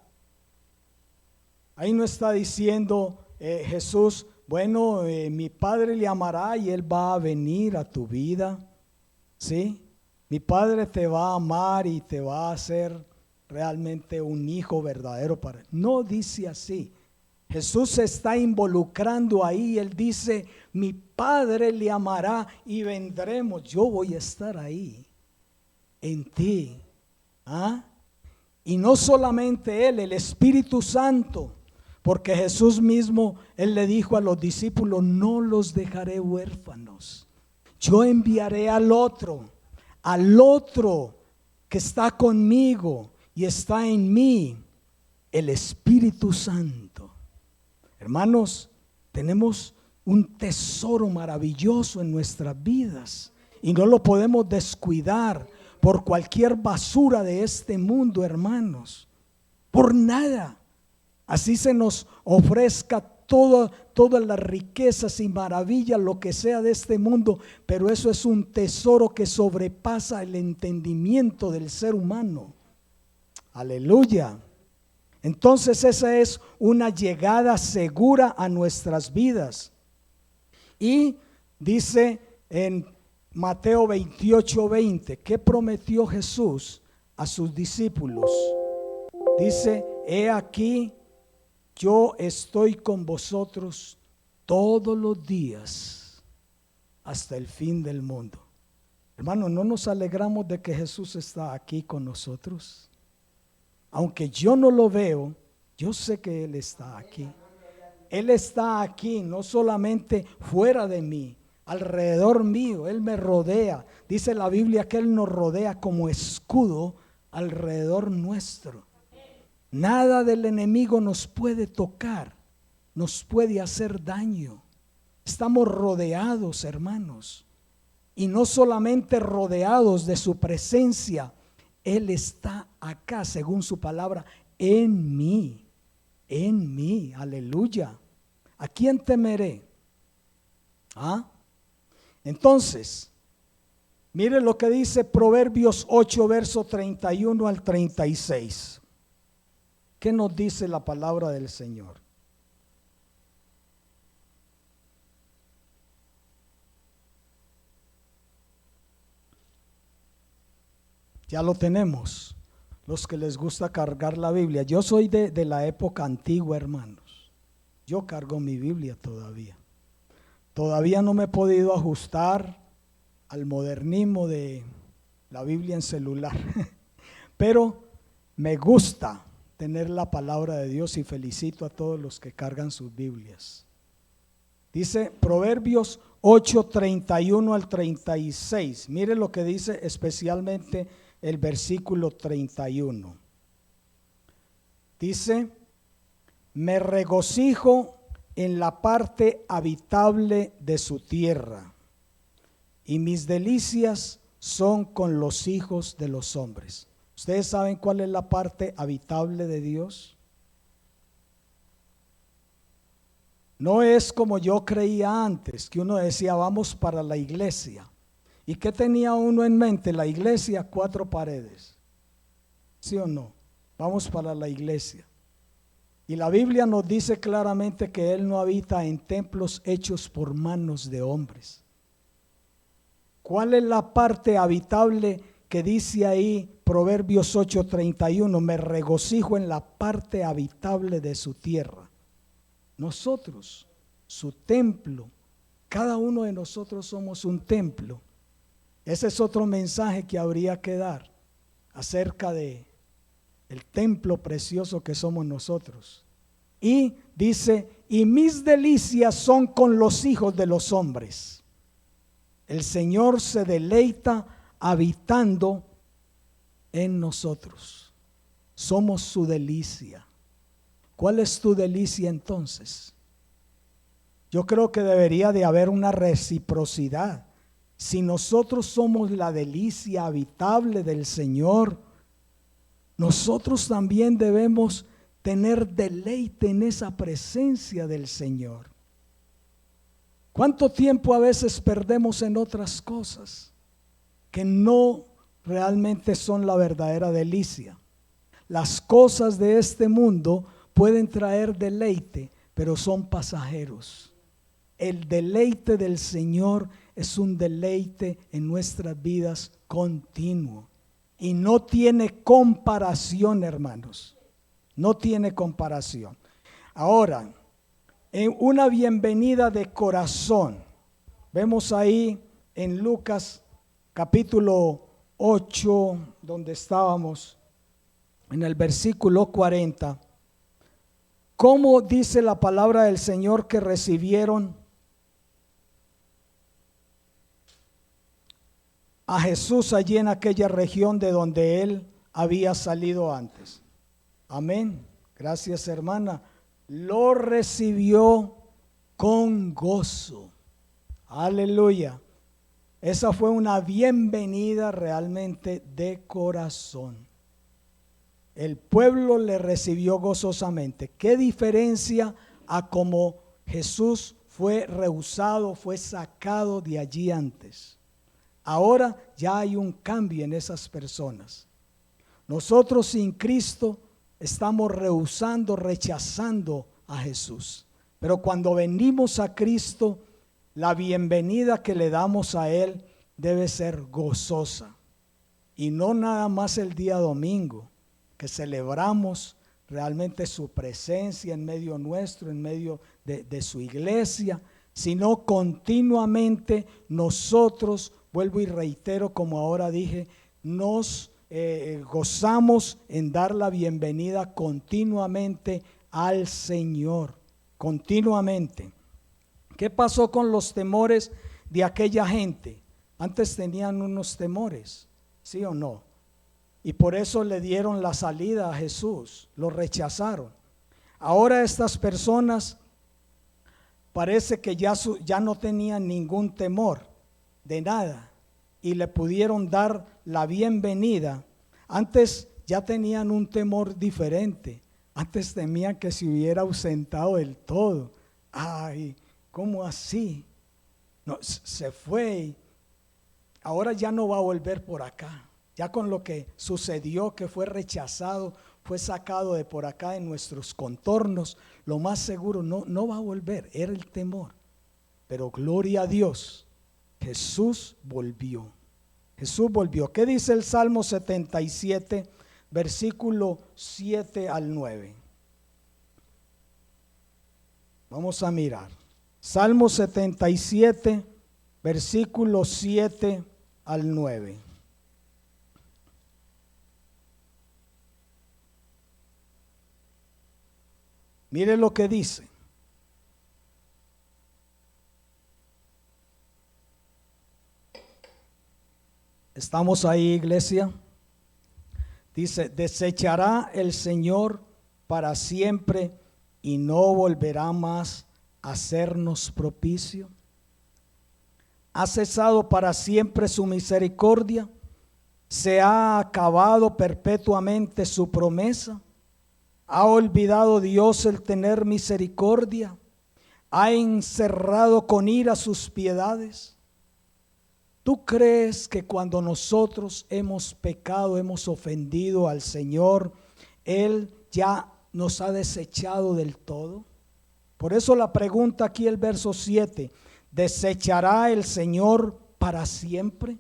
Ahí no está diciendo Jesús, bueno, mi Padre le amará y Él va a venir a tu vida. ¿Sí? Mi Padre te va a amar y te va a hacer realmente un hijo verdadero para Él. No dice así. Jesús se está involucrando ahí. Él dice, mi Padre le amará y vendremos. Yo voy a estar ahí en ti. ¿Ah? Y no solamente Él, el Espíritu Santo. Porque Jesús mismo, Él le dijo a los discípulos, no los dejaré huérfanos. Yo enviaré al otro que está conmigo y está en mí, el Espíritu Santo. Hermanos, tenemos un tesoro maravilloso en nuestras vidas y no lo podemos descuidar por cualquier basura de este mundo, hermanos. Por nada. Así se nos ofrezca todas las riquezas y maravillas, lo que sea de este mundo, pero eso es un tesoro que sobrepasa el entendimiento del ser humano. Aleluya. Entonces esa es una llegada segura a nuestras vidas. Y dice en Mateo 28:20, ¿qué prometió Jesús a sus discípulos? Dice, he aquí, yo estoy con vosotros todos los días hasta el fin del mundo. Hermano, ¿no nos alegramos de que Jesús está aquí con nosotros? Aunque yo no lo veo, yo sé que Él está aquí. Él está aquí, no solamente fuera de mí, alrededor mío. Él me rodea. Dice la Biblia que Él nos rodea como escudo alrededor nuestro. Nada del enemigo nos puede tocar, nos puede hacer daño. Estamos rodeados, hermanos. Y no solamente rodeados de su presencia, Él está acá, según su palabra, en mí, aleluya. ¿A quién temeré? ¿Ah? Entonces, mire lo que dice Proverbios 8, verso 31 al 36. ¿Qué nos dice la palabra del Señor? Ya lo tenemos, los que les gusta cargar la Biblia. Yo soy de la época antigua, hermanos. Yo cargo mi Biblia todavía. Todavía no me he podido ajustar al modernismo de la Biblia en celular. Pero me gusta tener la palabra de Dios y felicito a todos los que cargan sus Biblias. Dice Proverbios 8, 31 al 36. Mire lo que dice especialmente el versículo 31. Dice, me regocijo en la parte habitable de su tierra, y mis delicias son con los hijos de los hombres. ¿Ustedes saben cuál es la parte habitable de Dios? No es como yo creía antes, que uno decía vamos para la iglesia. ¿Y qué tenía uno en mente? La iglesia, 4 paredes. ¿Sí o no? Vamos para la iglesia. Y la Biblia nos dice claramente que Él no habita en templos hechos por manos de hombres. ¿Cuál es la parte habitable que dice ahí Proverbios 8:31? Me regocijo en la parte habitable de su tierra. Nosotros, su templo, cada uno de nosotros somos un templo. Ese es otro mensaje que habría que dar acerca de el templo precioso que somos nosotros. Y dice, y mis delicias son con los hijos de los hombres. El Señor se deleita habitando en nosotros. Somos su delicia. ¿Cuál es tu delicia entonces? Yo creo que debería de haber una reciprocidad. Si nosotros somos la delicia habitable del Señor, nosotros también debemos tener deleite en esa presencia del Señor. ¿Cuánto tiempo a veces perdemos en otras cosas que no realmente son la verdadera delicia? Las cosas de este mundo pueden traer deleite, pero son pasajeros. El deleite del Señor es un deleite en nuestras vidas continuo y no tiene comparación, hermanos. No tiene comparación. Ahora, en una bienvenida de corazón, vemos ahí en Lucas capítulo 8, donde estábamos, en el versículo 40, ¿cómo dice la palabra del Señor que recibieron a Jesús allí en aquella región de donde él había salido antes? Amén. Gracias, hermana. Lo recibió con gozo. Aleluya. Esa fue una bienvenida realmente de corazón. El pueblo le recibió gozosamente. ¿Qué diferencia a cómo Jesús fue rehusado, fue sacado de allí antes? Ahora ya hay un cambio en esas personas. Nosotros sin Cristo estamos rehusando, rechazando a Jesús. Pero cuando venimos a Cristo, la bienvenida que le damos a Él debe ser gozosa. Y no nada más el día domingo, que celebramos realmente su presencia en medio nuestro, en medio de su iglesia, sino continuamente nosotros, vuelvo y reitero como ahora dije, nos gozamos en dar la bienvenida continuamente al Señor, continuamente. ¿Qué pasó con los temores de aquella gente? Antes tenían unos temores, ¿sí o no? Y por eso le dieron la salida a Jesús, lo rechazaron. Ahora estas personas parece que ya no tenían ningún temor de nada y le pudieron dar la bienvenida. Antes ya tenían un temor diferente. Antes temían que se hubiera ausentado del todo. Ay, ¿cómo así? No, se fue. Ahora ya no va a volver por acá. Ya con lo que sucedió, que fue rechazado, fue sacado de por acá en nuestros contornos, lo más seguro no va a volver. Era el temor. Pero gloria a Dios, Jesús volvió. Jesús volvió. ¿Qué dice el Salmo 77, versículo 7 al 9? Vamos a mirar. Salmo 77, versículo 7 al 9. Mire lo que dice. ¿Estamos ahí, iglesia? Dice, desechará el Señor para siempre y no volverá más a hacernos propicio. ¿Ha cesado para siempre su misericordia? ¿Se ha acabado perpetuamente su promesa? ¿Ha olvidado Dios el tener misericordia? ¿Ha encerrado con ira sus piedades? ¿Tú crees que cuando nosotros hemos pecado, hemos ofendido al Señor, Él ya nos ha desechado del todo? Por eso la pregunta aquí, el verso 7, ¿desechará el Señor para siempre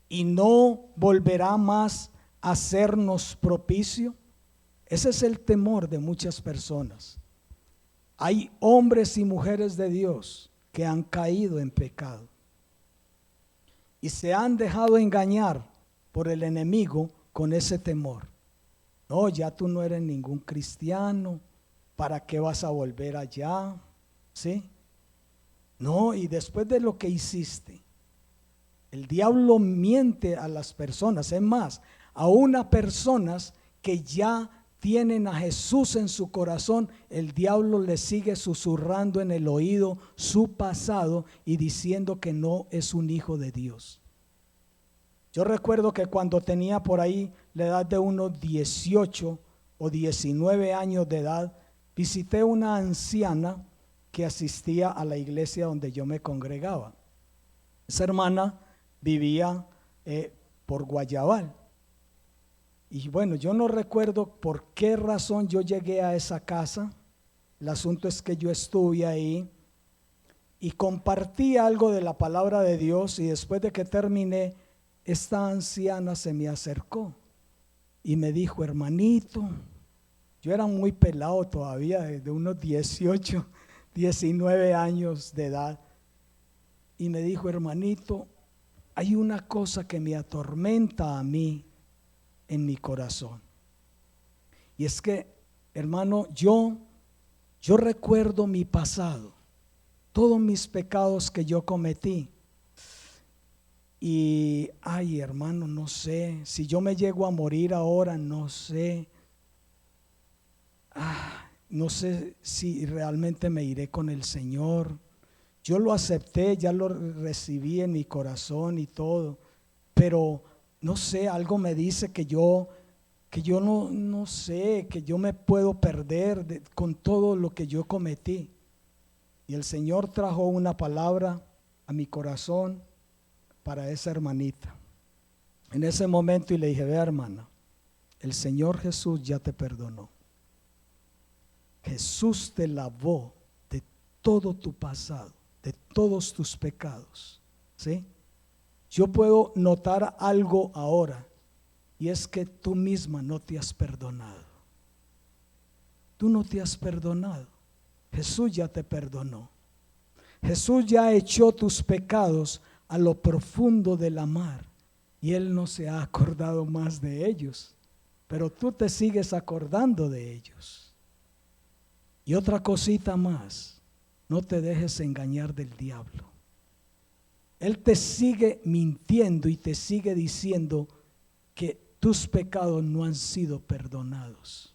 y no volverá más a hacernos propicio? Ese es el temor de muchas personas. Hay hombres y mujeres de Dios que han caído en pecado y se han dejado engañar por el enemigo con ese temor. No, ya tú no eres ningún cristiano, ¿para qué vas a volver allá? ¿Sí? No, y después de lo que hiciste, el diablo miente a las personas, es más, a unas personas que ya tienen a Jesús en su corazón, el diablo le sigue susurrando en el oído su pasado y diciendo que no es un hijo de Dios. Yo recuerdo que cuando tenía por ahí la edad de unos 18 o 19 años de edad, visité una anciana que asistía a la iglesia donde yo me congregaba. Esa hermana vivía por Guayabal. Y bueno, yo no recuerdo por qué razón yo llegué a esa casa. El asunto es que yo estuve ahí y compartí algo de la palabra de Dios, y después de que terminé, esta anciana se me acercó y me dijo: hermanito, yo era muy pelado todavía, de unos 18, 19 años de edad, y me dijo: hermanito, hay una cosa que me atormenta a mí en mi corazón. Y es que, hermano, yo recuerdo mi pasado, todos mis pecados que yo cometí. Y, ay, hermano, no sé, si yo me llego a morir ahora, no sé. No sé si realmente me iré con el Señor. Yo lo acepté, ya lo recibí en mi corazón y todo, pero no sé, algo me dice que yo no sé, que yo me puedo perder con todo lo que yo cometí. Y el Señor trajo una palabra a mi corazón para esa hermanita en ese momento, y le dije: vea, hermana, el Señor Jesús ya te perdonó. Jesús te lavó de todo tu pasado, de todos tus pecados, ¿sí? Yo puedo notar algo ahora, y es que tú misma no te has perdonado. Tú no te has perdonado. Jesús ya te perdonó. Jesús ya echó tus pecados a lo profundo de la mar, y Él no se ha acordado más de ellos, pero tú te sigues acordando de ellos. Y otra cosita más: no te dejes engañar del diablo. Él te sigue mintiendo y te sigue diciendo que tus pecados no han sido perdonados.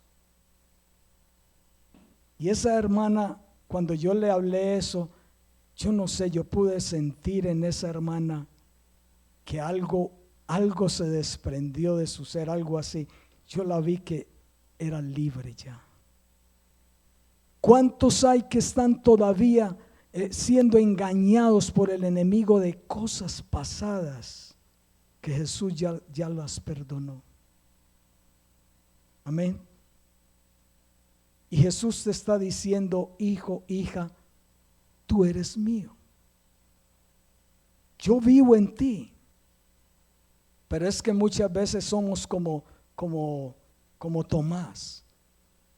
Y esa hermana, cuando yo le hablé eso, yo no sé, yo pude sentir en esa hermana que algo se desprendió de su ser, algo así. Yo la vi que era libre ya. ¿Cuántos hay que están todavía siendo engañados por el enemigo de cosas pasadas que Jesús ya las perdonó? Amén. Y Jesús te está diciendo: hijo, hija, tú eres mío. Yo vivo en ti. Pero es que muchas veces somos como Tomás.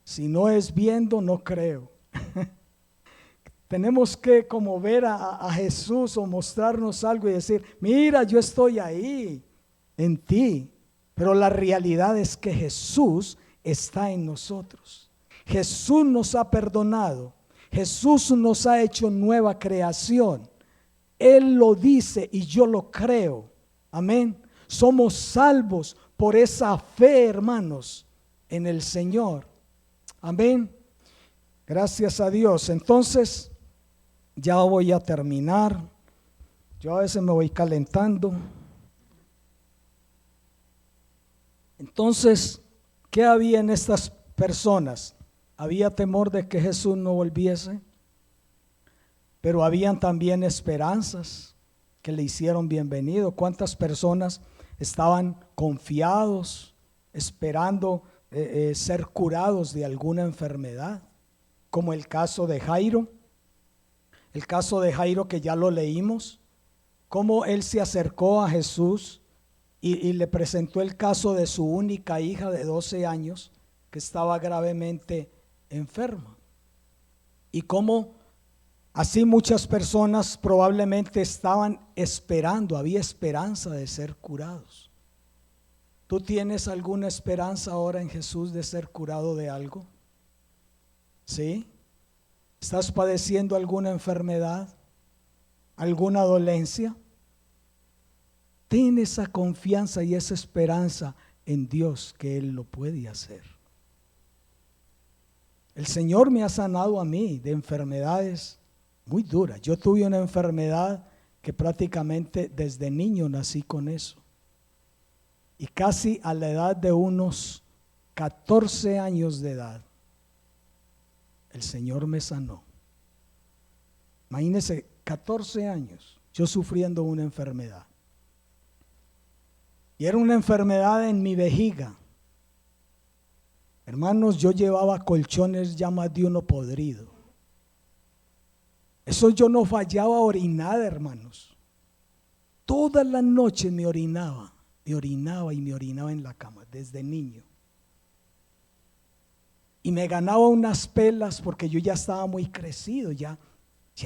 Si no es viendo, no creo. Tenemos que como ver a Jesús o mostrarnos algo y decir: mira, yo estoy ahí en ti. Pero la realidad es que Jesús está en nosotros. Jesús nos ha perdonado. Jesús nos ha hecho nueva creación. Él lo dice y yo lo creo. Amén. Somos salvos por esa fe, hermanos, en el Señor. Amén. Gracias a Dios. Entonces, ya voy a terminar. Yo a veces me voy calentando. Entonces, ¿qué había en estas personas? Había temor de que Jesús no volviese, pero habían también esperanzas que le hicieron bienvenido. ¿Cuántas personas estaban confiados, esperando ser curados de alguna enfermedad? Como el caso de Jairo. El caso de Jairo, que ya lo leímos, cómo él se acercó a Jesús y le presentó el caso de su única hija de 12 años que estaba gravemente enferma. Y cómo así muchas personas probablemente estaban esperando, había esperanza de ser curados. ¿Tú tienes alguna esperanza ahora en Jesús de ser curado de algo? ¿Sí? ¿Estás padeciendo alguna enfermedad? ¿Alguna dolencia? Ten esa confianza y esa esperanza en Dios, que Él lo puede hacer. El Señor me ha sanado a mí de enfermedades muy duras. Yo tuve una enfermedad que prácticamente desde niño nací con eso. Y casi a la edad de unos 14 años de edad, el Señor me sanó. Imagínense, 14 años yo sufriendo una enfermedad. Y era una enfermedad en mi vejiga. Hermanos, yo llevaba colchones ya más de uno podrido. Eso yo no fallaba a orinar, hermanos. Todas las noches me orinaba en la cama, desde niño. Y me ganaba unas pelas porque yo ya estaba muy crecido, ya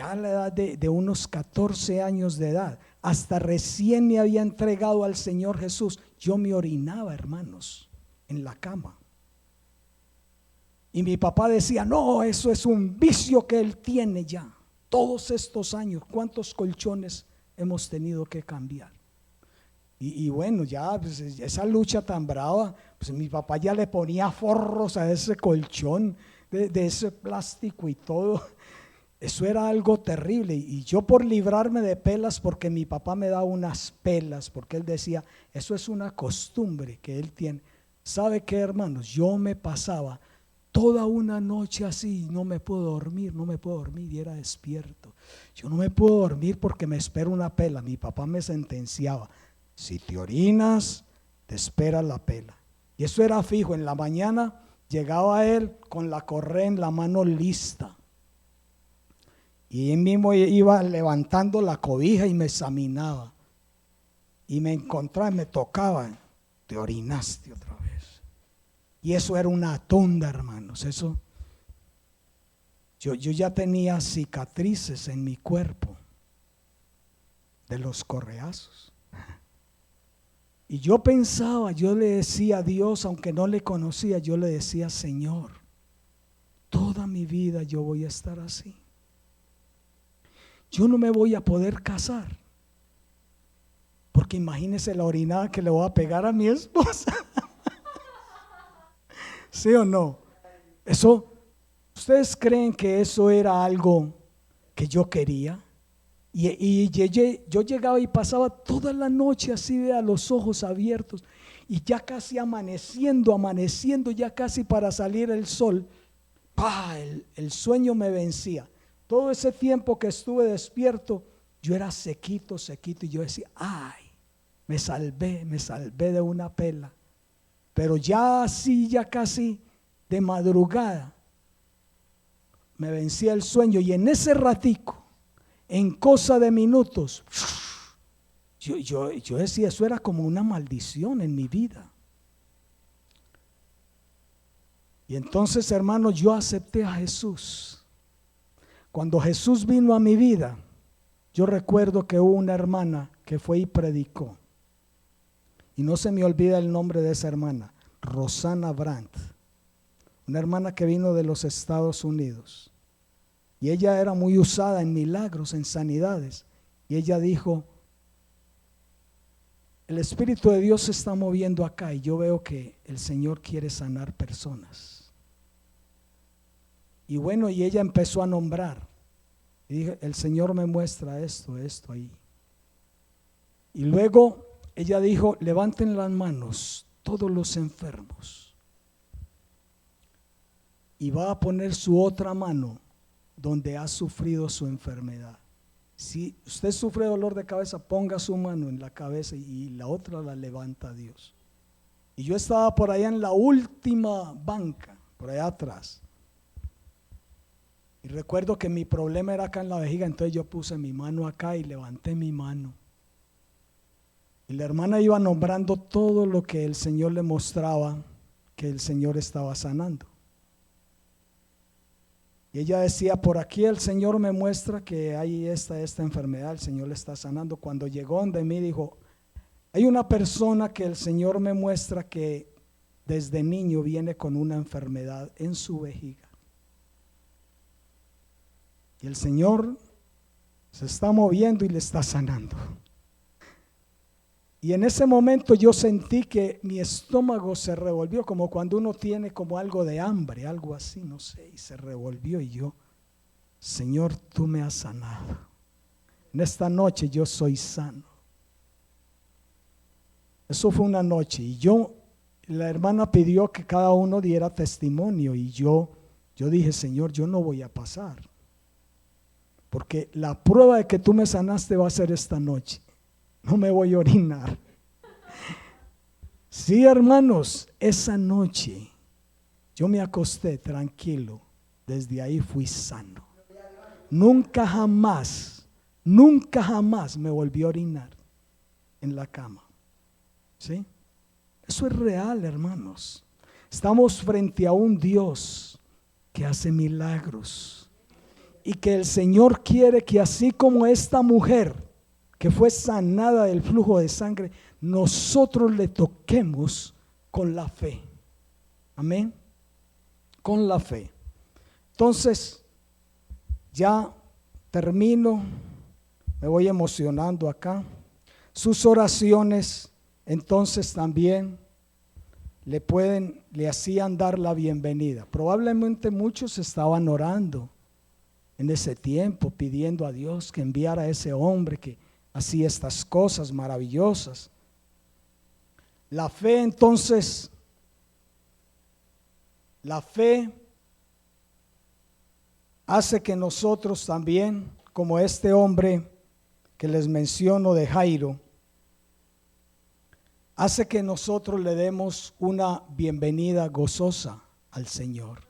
a la edad de unos 14 años de edad. Hasta recién me había entregado al Señor Jesús. Yo me orinaba, hermanos, en la cama. Y mi papá decía, no, eso es un vicio que él tiene ya. Todos estos años, ¿cuántos colchones hemos tenido que cambiar? Y bueno, ya pues, esa lucha tan brava, pues mi papá ya le ponía forros a ese colchón de ese plástico y todo. Eso era algo terrible. Y yo por librarme de pelas, porque mi papá me daba unas pelas, porque él decía, eso es una costumbre que él tiene. ¿Sabe qué, hermanos? Yo me pasaba toda una noche así, no me puedo dormir y era despierto. Yo no me puedo dormir porque me espera una pela. Mi papá me sentenciaba, si te orinas, te espera la pela. Y eso era fijo, en la mañana llegaba él con la correa en la mano lista. Y él mismo iba levantando la cobija y me examinaba. Y me encontraba, me tocaba, te orinaste otra vez. Y eso era una tunda, hermanos. Eso, yo ya tenía cicatrices en mi cuerpo de los correazos. Y yo pensaba, yo le decía a Dios, aunque no le conocía, yo le decía, Señor, toda mi vida yo voy a estar así. Yo no me voy a poder casar. Porque imagínese la orinada que le voy a pegar a mi esposa. ¿Sí o no? Eso, ¿ustedes creen que eso era algo que yo quería? Y yo llegaba y pasaba toda la noche así, a los ojos abiertos, y ya casi amaneciendo, ya casi para salir el sol, el sueño me vencía. Todo ese tiempo que estuve despierto, yo era sequito, y yo decía, ay, me salvé de una pela. Pero ya así, ya casi de madrugada, me vencía el sueño, y en ese ratico, en cosa de minutos, yo decía, eso era como una maldición en mi vida. Y entonces, hermanos, yo acepté a Jesús. Cuando Jesús vino a mi vida, yo recuerdo que hubo una hermana que fue y predicó. Y no se me olvida el nombre de esa hermana, Rosana Brandt, una hermana que vino de los Estados Unidos. Y ella era muy usada en milagros, en sanidades. Y ella dijo, el Espíritu de Dios se está moviendo acá y yo veo que el Señor quiere sanar personas. Y bueno, y ella empezó a nombrar. Y dije, el Señor me muestra esto ahí. Y luego ella dijo, levanten las manos todos los enfermos. Y va a poner su otra mano donde ha sufrido su enfermedad. Si usted sufre dolor de cabeza, ponga su mano en la cabeza y la otra la levanta a Dios. Y yo estaba por allá en la última banca, por allá atrás. Y recuerdo que mi problema era acá en la vejiga, entonces yo puse mi mano acá y levanté mi mano. Y la hermana iba nombrando todo lo que el Señor le mostraba que el Señor estaba sanando. Y ella decía, por aquí el Señor me muestra que hay esta enfermedad, el Señor le está sanando. Cuando llegó donde mí dijo, hay una persona que el Señor me muestra que desde niño viene con una enfermedad en su vejiga. Y el Señor se está moviendo y le está sanando. Y en ese momento yo sentí que mi estómago se revolvió, como cuando uno tiene como algo de hambre, algo así, no sé, y se revolvió. Y yo, Señor, tú me has sanado. En esta noche yo soy sano. Eso fue una noche. Y la hermana pidió que cada uno diera testimonio. Y yo dije, Señor, yo no voy a pasar. Porque la prueba de que tú me sanaste va a ser esta noche. No me voy a orinar. Sí, hermanos, esa noche yo me acosté tranquilo. Desde ahí fui sano. Nunca jamás me volví a orinar en la cama. ¿Sí? Eso es real, hermanos. Estamos frente a un Dios que hace milagros. Y que el Señor quiere que así como esta mujer que fue sanada del flujo de sangre, nosotros le toquemos con la fe. Amén. Con la fe. Entonces, ya termino, me voy emocionando acá. Sus oraciones, entonces también le hacían dar la bienvenida. Probablemente muchos estaban orando en ese tiempo, pidiendo a Dios que enviara a ese hombre que hacía estas cosas maravillosas. La fe, entonces, la fe hace que nosotros también, como este hombre que les menciono de Jairo, hace que nosotros le demos una bienvenida gozosa al Señor.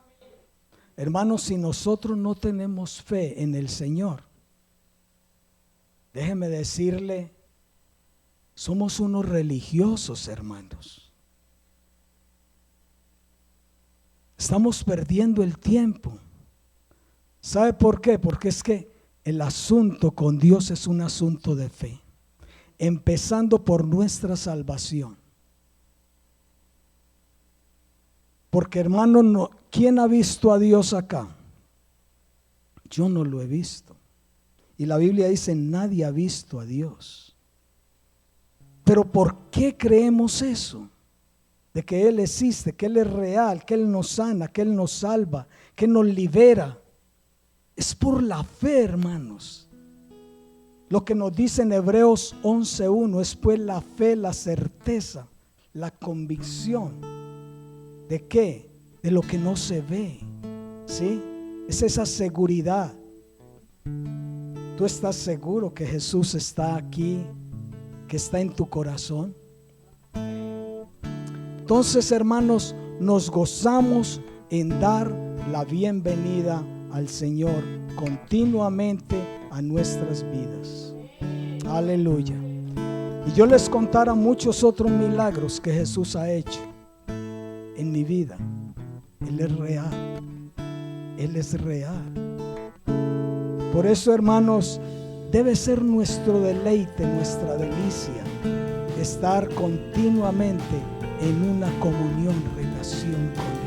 Hermanos, si nosotros no tenemos fe en el Señor, déjeme decirle, somos unos religiosos, hermanos. Estamos perdiendo el tiempo. ¿Sabe por qué? Porque es que el asunto con Dios es un asunto de fe, empezando por nuestra salvación. Porque, hermano, ¿quién ha visto a Dios acá? Yo no lo he visto. Y la Biblia dice, nadie ha visto a Dios. Pero ¿por qué creemos eso? De que Él existe, que Él es real, que Él nos sana, que Él nos salva, que nos libera. Es por la fe, hermanos. Lo que nos dice en Hebreos 11:1 es pues la fe, la certeza, la convicción. ¿De qué? De lo que no se ve. ¿Sí? Es esa seguridad. ¿Tú estás seguro que Jesús está aquí, que está en tu corazón? Entonces, hermanos, nos gozamos en dar la bienvenida al Señor continuamente a nuestras vidas. Aleluya. Y yo les contara muchos otros milagros que Jesús ha hecho en mi vida. Él es real. Él es real. Por eso, hermanos, debe ser nuestro deleite, nuestra delicia, estar continuamente en una comunión, relación con